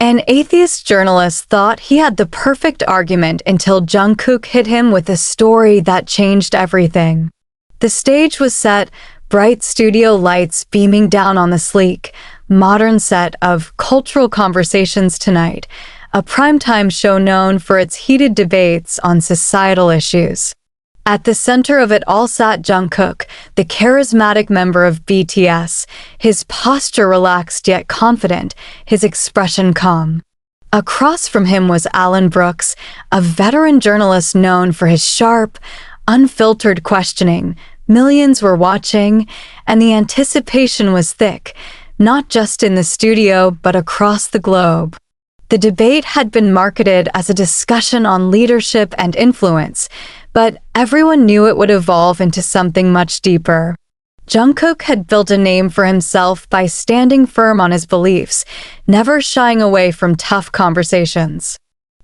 An atheist journalist thought he had the perfect argument until Jungkook hit him with a story that changed everything. The stage was set, bright studio lights beaming down on the sleek, modern set of Cultural Conversations Tonight, a primetime show known for its heated debates on societal issues. At the center of it all sat Jungkook, the charismatic member of BTS, his posture relaxed yet confident, his expression calm. Across from him was Alan Brooks, a veteran journalist known for his sharp, unfiltered questioning. Millions were watching, and the anticipation was thick, not just in the studio but across the globe. The debate had been marketed as a discussion on leadership and influence, but everyone knew it would evolve into something much deeper. Jungkook had built a name for himself by standing firm on his beliefs, never shying away from tough conversations.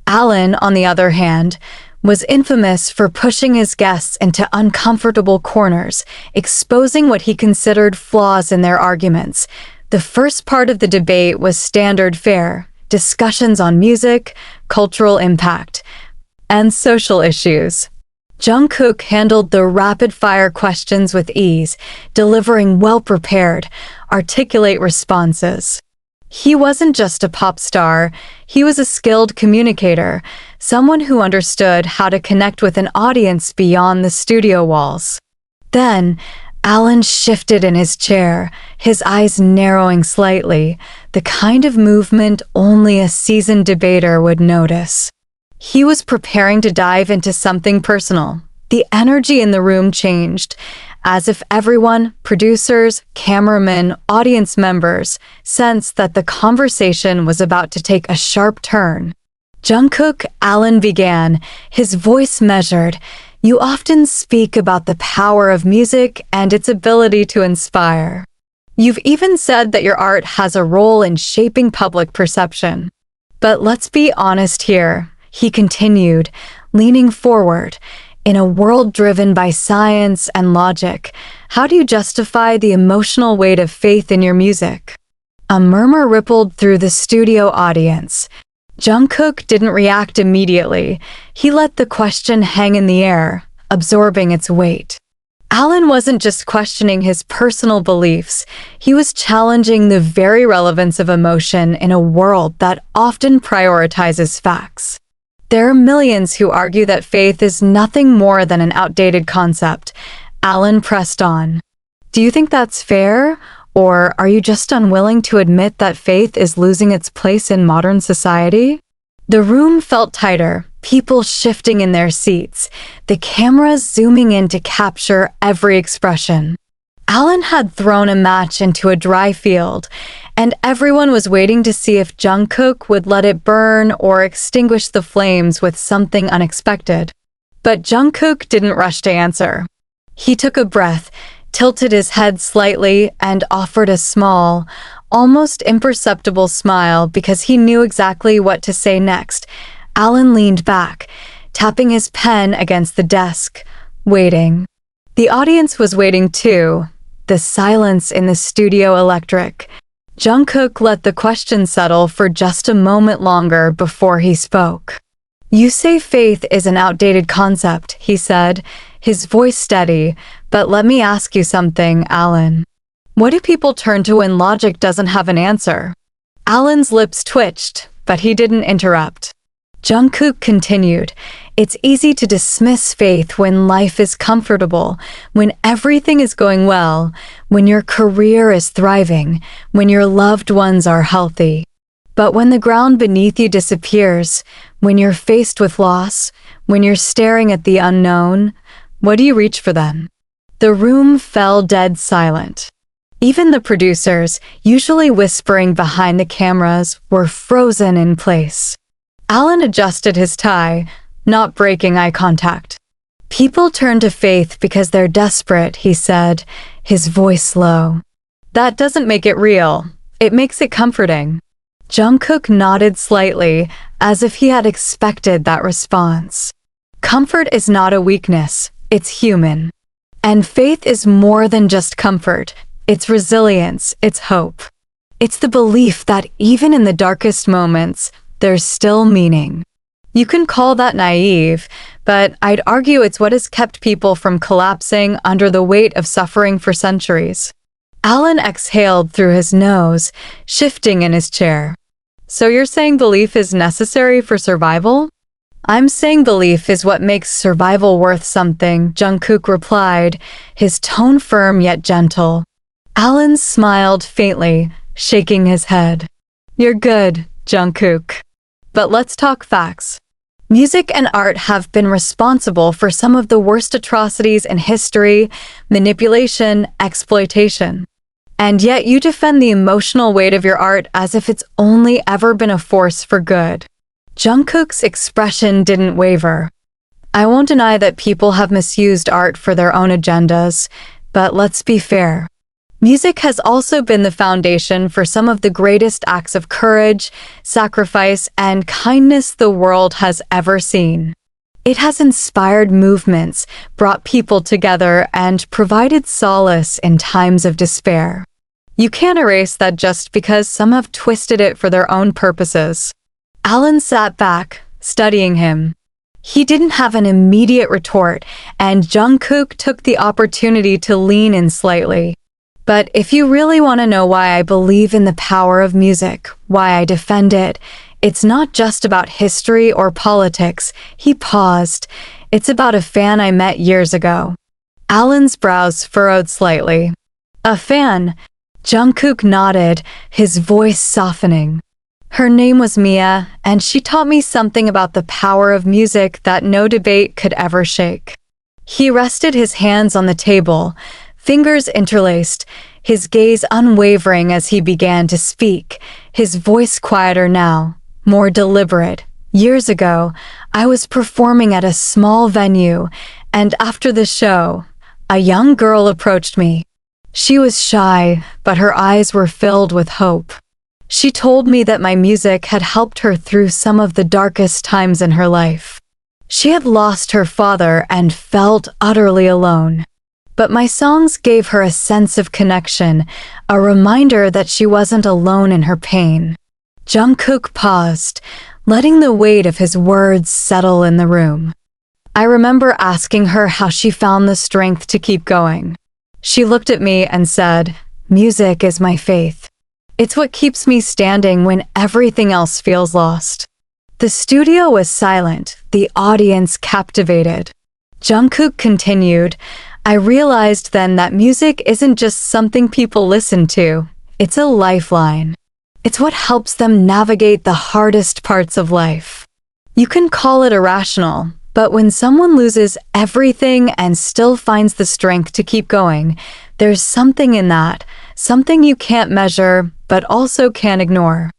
Alan, on the other hand, was infamous for pushing his guests into uncomfortable corners, exposing what he considered flaws in their arguments. The first part of the debate was standard fare, discussions on music, cultural impact, and social issues. Jungkook handled the rapid-fire questions with ease, delivering well-prepared, articulate responses. He wasn't just a pop star, he was a skilled communicator, someone who understood how to connect with an audience beyond the studio walls. Then, Alan shifted in his chair, his eyes narrowing slightly, the kind of movement only a seasoned debater would notice. He was preparing to dive into something personal. The energy in the room changed, as if everyone, producers, cameramen, audience members, sensed that the conversation was about to take a sharp turn. Jungkook, Alan began, his voice measured. You often speak about the power of music and its ability to inspire. You've even said that your art has a role in shaping public perception. But let's be honest here, he continued, leaning forward. In a world driven by science and logic, how do you justify the emotional weight of faith in your music? A murmur rippled through the studio audience. Jungkook didn't react immediately. He let the question hang in the air, absorbing its weight. Alan wasn't just questioning his personal beliefs, he was challenging the very relevance of emotion in a world that often prioritizes facts. There are millions who argue that faith is nothing more than an outdated concept. Alan pressed on. Do you think that's fair? Or are you just unwilling to admit that faith is losing its place in modern society? The room felt tighter, people shifting in their seats, the cameras zooming in to capture every expression. Alan had thrown a match into a dry field, and everyone was waiting to see if Jungkook would let it burn or extinguish the flames with something unexpected. But Jungkook didn't rush to answer. He took a breath, tilted his head slightly, and offered a small, almost imperceptible smile because he knew exactly what to say next. Alan leaned back, tapping his pen against the desk, waiting. The audience was waiting too, the silence in the studio electric. Jungkook let the question settle for just a moment longer before he spoke. You say faith is an outdated concept, he said, his voice steady, but let me ask you something, Alan. What do people turn to when logic doesn't have an answer? Alan's lips twitched, but he didn't interrupt. Jungkook continued, it's easy to dismiss faith when life is comfortable, when everything is going well, when your career is thriving, when your loved ones are healthy. But when the ground beneath you disappears, when you're faced with loss, when you're staring at the unknown, what do you reach for then? The room fell dead silent. Even the producers, usually whispering behind the cameras, were frozen in place. Alan adjusted his tie, not breaking eye contact. People turn to faith because they're desperate, he said, his voice low. That doesn't make it real. It makes it comforting. Jungkook nodded slightly, as if he had expected that response. Comfort is not a weakness, it's human. And faith is more than just comfort. It's resilience, it's hope. It's the belief that even in the darkest moments, there's still meaning. You can call that naive, but I'd argue it's what has kept people from collapsing under the weight of suffering for centuries. Alan exhaled through his nose, shifting in his chair. So you're saying belief is necessary for survival? I'm saying belief is what makes survival worth something, Jungkook replied, his tone firm yet gentle. Alan smiled faintly, shaking his head. You're good, Jungkook. But let's talk facts. Music and art have been responsible for some of the worst atrocities in history, manipulation, exploitation. And yet you defend the emotional weight of your art as if it's only ever been a force for good. Jungkook's expression didn't waver. I won't deny that people have misused art for their own agendas, but let's be fair. Music has also been the foundation for some of the greatest acts of courage, sacrifice, and kindness the world has ever seen. It has inspired movements, brought people together, and provided solace in times of despair. You can't erase that just because some have twisted it for their own purposes. Alan sat back, studying him. He didn't have an immediate retort, and Jungkook took the opportunity to lean in slightly. But if you really want to know why I believe in the power of music, why I defend it, it's not just about history or politics. He paused. It's about a fan I met years ago. Alan's brows furrowed slightly. A fan? Jungkook nodded, his voice softening. Her name was Mia, and she taught me something about the power of music that no debate could ever shake. He rested his hands on the table, fingers interlaced, his gaze unwavering as he began to speak, his voice quieter now, more deliberate. Years ago, I was performing at a small venue, and after the show, a young girl approached me. She was shy, but her eyes were filled with hope. She told me that my music had helped her through some of the darkest times in her life. She had lost her father and felt utterly alone. But my songs gave her a sense of connection, a reminder that she wasn't alone in her pain. Jungkook paused, letting the weight of his words settle in the room. I remember asking her how she found the strength to keep going. She looked at me and said, "Music is my faith. It's what keeps me standing when everything else feels lost." The studio was silent, the audience captivated. Jungkook continued, "I realized then that music isn't just something people listen to, it's a lifeline. It's what helps them navigate the hardest parts of life. You can call it irrational, but when someone loses everything and still finds the strength to keep going, there's something in that, something you can't measure, but also can't ignore."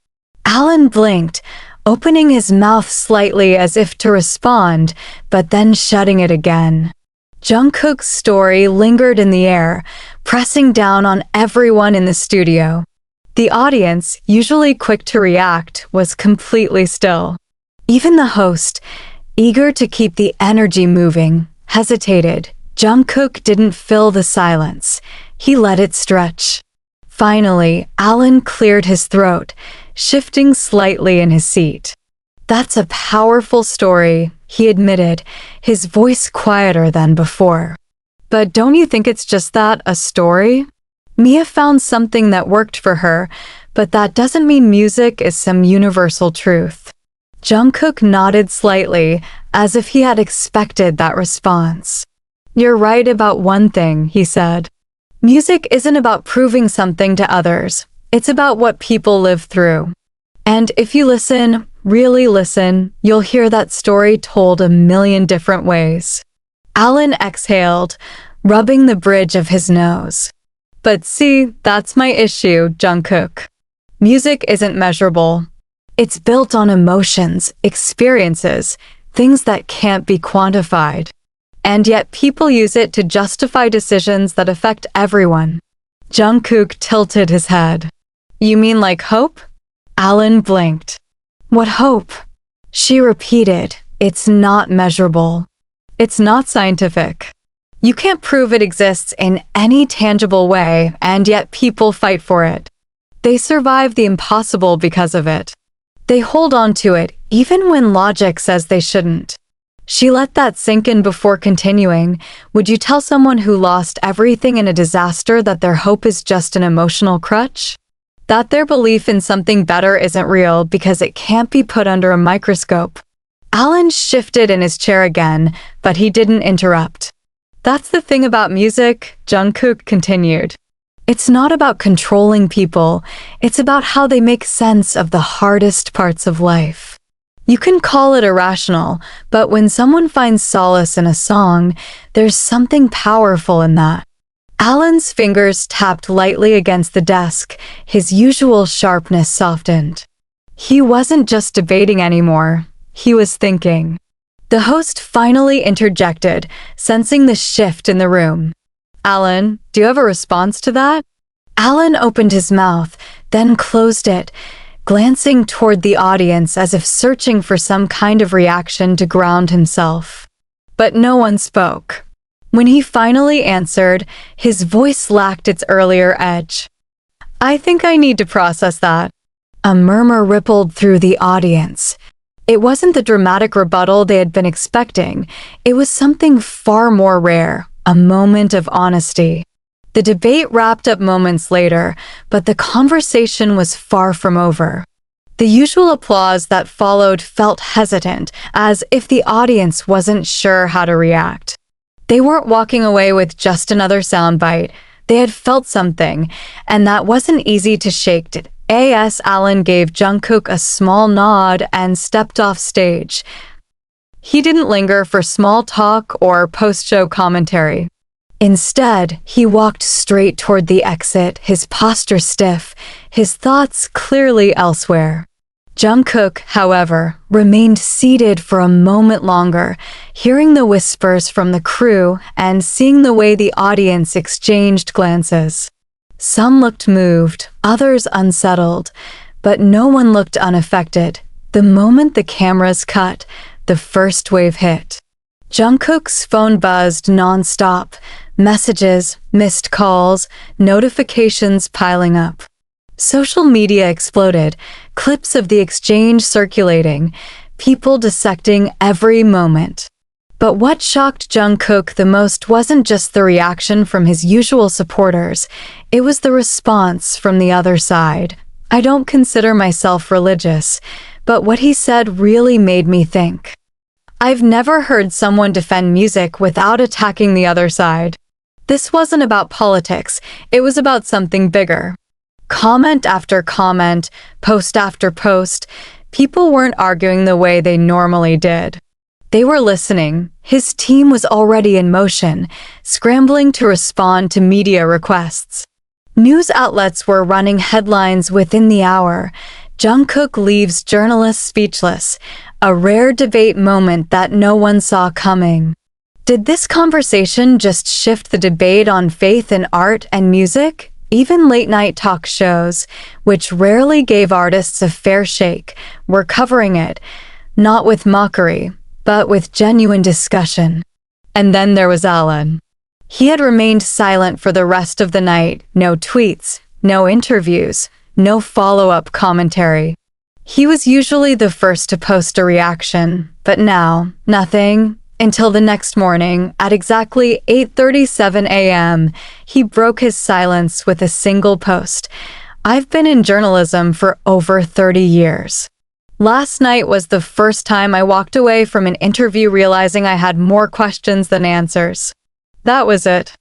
Alan blinked, opening his mouth slightly as if to respond, but then shutting it again. Jungkook's story lingered in the air, pressing down on everyone in the studio. The audience, usually quick to react, was completely still. Even the host, eager to keep the energy moving, hesitated. Jungkook didn't fill the silence. He let it stretch. Finally, Alan cleared his throat, shifting slightly in his seat. "That's a powerful story," he admitted, his voice quieter than before. "But don't you think it's just that, a story? Mia found something that worked for her, but that doesn't mean music is some universal truth." Jungkook nodded slightly, as if he had expected that response. "You're right about one thing," he said. "Music isn't about proving something to others. It's about what people live through. And if you listen, really listen, you'll hear that story told a million different ways." Alan exhaled, rubbing the bridge of his nose. "But see, that's my issue, Jungkook. Music isn't measurable. It's built on emotions, experiences, things that can't be quantified. And yet people use it to justify decisions that affect everyone." Jungkook tilted his head. "You mean like hope?" Alan blinked. "What hope?" She repeated, "It's not measurable. It's not scientific. You can't prove it exists in any tangible way, and yet people fight for it. They survive the impossible because of it. They hold on to it even when logic says they shouldn't. She let that sink in before continuing. Would you tell someone who lost everything in a disaster that their hope is just an emotional crutch? That their belief in something better isn't real because it can't be put under a microscope? Alan shifted in his chair again, but he didn't interrupt. That's the thing about music, Jungkook continued. It's not about controlling people, it's about how they make sense of the hardest parts of life. You can call it irrational, but when someone finds solace in a song, there's something powerful in that. Alan's fingers tapped lightly against the desk, his usual sharpness softened. He wasn't just debating anymore, he was thinking. The host finally interjected, sensing the shift in the room. Alan, do you have a response to that? Alan opened his mouth, then closed it, glancing toward the audience as if searching for some kind of reaction to ground himself. But no one spoke. When he finally answered, his voice lacked its earlier edge. I think I need to process that. A murmur rippled through the audience. It wasn't the dramatic rebuttal they had been expecting. It was something far more rare, a moment of honesty. The debate wrapped up moments later, but the conversation was far from over. The usual applause that followed felt hesitant, as if the audience wasn't sure how to react. They weren't walking away with just another soundbite. They had felt something, and that wasn't easy to shake. As Alan gave Jungkook a small nod and stepped off stage. He didn't linger for small talk or post-show commentary. Instead, he walked straight toward the exit, his posture stiff, his thoughts clearly elsewhere. Jungkook, however, remained seated for a moment longer, hearing the whispers from the crew and seeing the way the audience exchanged glances. Some looked moved, others unsettled, but no one looked unaffected. The moment the cameras cut, the first wave hit. Jungkook's phone buzzed non-stop, messages, missed calls, notifications piling up. Social media exploded, clips of the exchange circulating, people dissecting every moment. But what shocked Jungkook the most wasn't just the reaction from his usual supporters, it was the response from the other side. I don't consider myself religious, but what he said really made me think. I've never heard someone defend music without attacking the other side. This wasn't about politics, it was about something bigger. Comment after comment, post after post, people weren't arguing the way they normally did. They were listening. His team was already in motion, scrambling to respond to media requests. News outlets were running headlines within the hour. Jungkook leaves journalists speechless, a rare debate moment that no one saw coming. Did this conversation just shift the debate on faith in art and music? Even late-night talk shows, which rarely gave artists a fair shake, were covering it, not with mockery, but with genuine discussion. And then there was Alan. He had remained silent for the rest of the night, no tweets, no interviews, no follow-up commentary. He was usually the first to post a reaction, but now, nothing. Until the next morning, at exactly 8:37 a.m., he broke his silence with a single post. I've been in journalism for over 30 years. Last night was the first time I walked away from an interview realizing I had more questions than answers. That was it.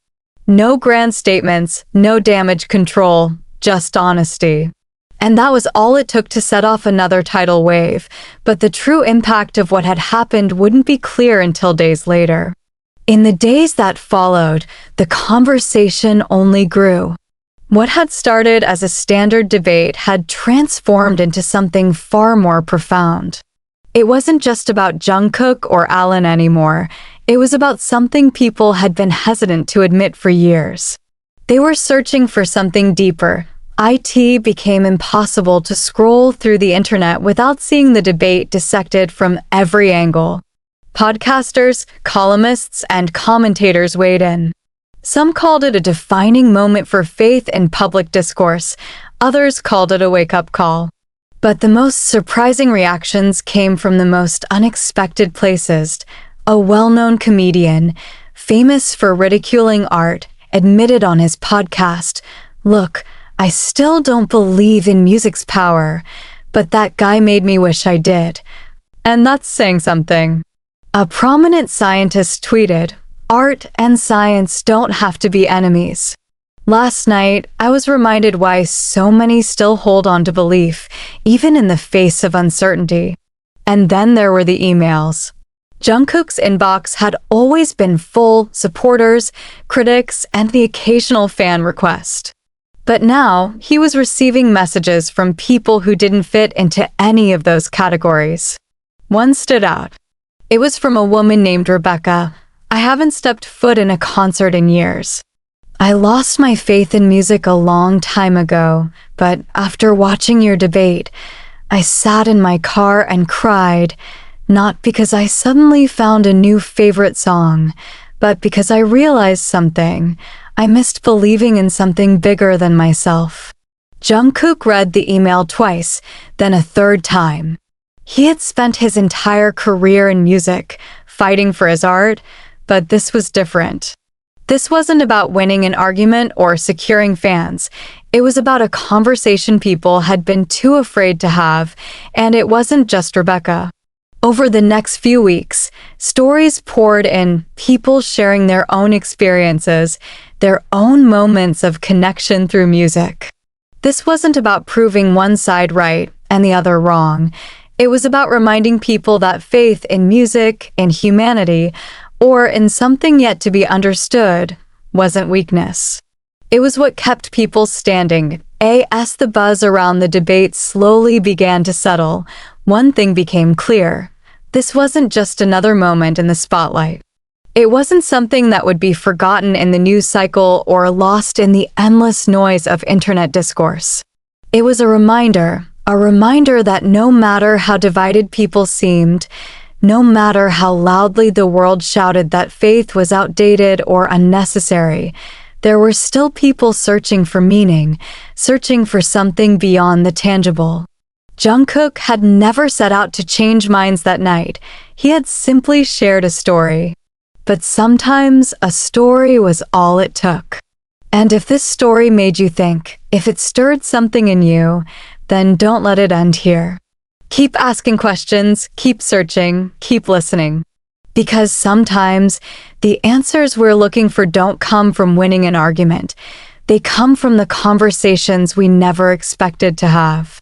No grand statements, no damage control, just honesty. And that was all it took to set off another tidal wave, but the true impact of what had happened wouldn't be clear until days later. In the days that followed, the conversation only grew. What had started as a standard debate had transformed into something far more profound. It wasn't just about Jungkook or Alan anymore. It was about something people had been hesitant to admit for years. They were searching for something deeper. It became impossible to scroll through the internet without seeing the debate dissected from every angle. Podcasters, columnists, and commentators weighed in. Some called it a defining moment for faith in public discourse. Others called it a wake-up call. But the most surprising reactions came from the most unexpected places. A well-known comedian, famous for ridiculing art, admitted on his podcast, "Look, I still don't believe in music's power, but that guy made me wish I did." And that's saying something. A prominent scientist tweeted, "Art and science don't have to be enemies." Last night, I was reminded why so many still hold on to belief, even in the face of uncertainty. And then there were the emails. Jungkook's inbox had always been full, supporters, critics, and the occasional fan request. But now, he was receiving messages from people who didn't fit into any of those categories. One stood out. It was from a woman named Rebecca. "I haven't stepped foot in a concert in years. I lost my faith in music a long time ago, but after watching your debate, I sat in my car and cried, not because I suddenly found a new favorite song, but because I realized something. I missed believing in something bigger than myself." Jungkook read the email twice, then a third time. He had spent his entire career in music, fighting for his art, but this was different. This wasn't about winning an argument or securing fans. It was about a conversation people had been too afraid to have, and it wasn't just Rebecca. Over the next few weeks, stories poured in, people sharing their own experiences, their own moments of connection through music. This wasn't about proving one side right and the other wrong. It was about reminding people that faith in music, in humanity, or in something yet to be understood, wasn't weakness. It was what kept people standing. As the buzz around the debate slowly began to settle, one thing became clear. This wasn't just another moment in the spotlight. It wasn't something that would be forgotten in the news cycle or lost in the endless noise of internet discourse. It was a reminder that no matter how divided people seemed, no matter how loudly the world shouted that faith was outdated or unnecessary, there were still people searching for meaning, searching for something beyond the tangible. Jungkook had never set out to change minds that night. He had simply shared a story. But sometimes a story was all it took. And if this story made you think, if it stirred something in you, then don't let it end here. Keep asking questions, keep searching, keep listening. Because sometimes the answers we're looking for don't come from winning an argument. They come from the conversations we never expected to have.